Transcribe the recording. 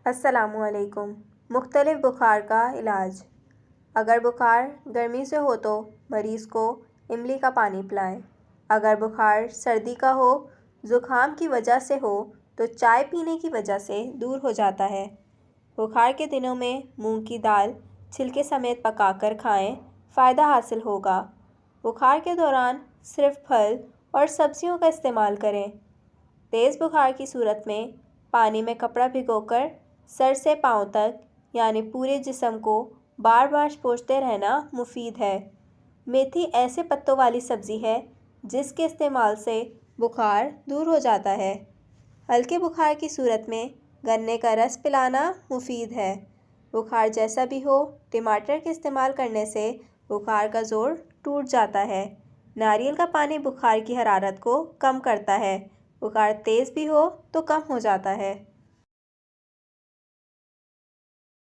السلام علیکم۔ مختلف بخار کا علاج۔ اگر بخار گرمی سے ہو تو مریض کو املی کا پانی پلائیں۔ اگر بخار سردی کا ہو، زکام کی وجہ سے ہو تو چائے پینے کی وجہ سے دور ہو جاتا ہے۔ بخار کے دنوں میں مونگ کی دال چھلکے سمیت پکا کر کھائیں، فائدہ حاصل ہوگا۔ بخار کے دوران صرف پھل اور سبزیوں کا استعمال کریں۔ تیز بخار کی صورت میں پانی میں کپڑا بھگو کر سر سے پاؤں تک یعنی پورے جسم کو بار بار پوچھتے رہنا مفید ہے۔ میتھی ایسے پتوں والی سبزی ہے جس کے استعمال سے بخار دور ہو جاتا ہے۔ ہلکے بخار کی صورت میں گنے کا رس پلانا مفید ہے۔ بخار جیسا بھی ہو، ٹماٹر کے استعمال کرنے سے بخار کا زور ٹوٹ جاتا ہے۔ ناریل کا پانی بخار کی حرارت کو کم کرتا ہے۔ بخار تیز بھی ہو تو کم ہو جاتا ہے۔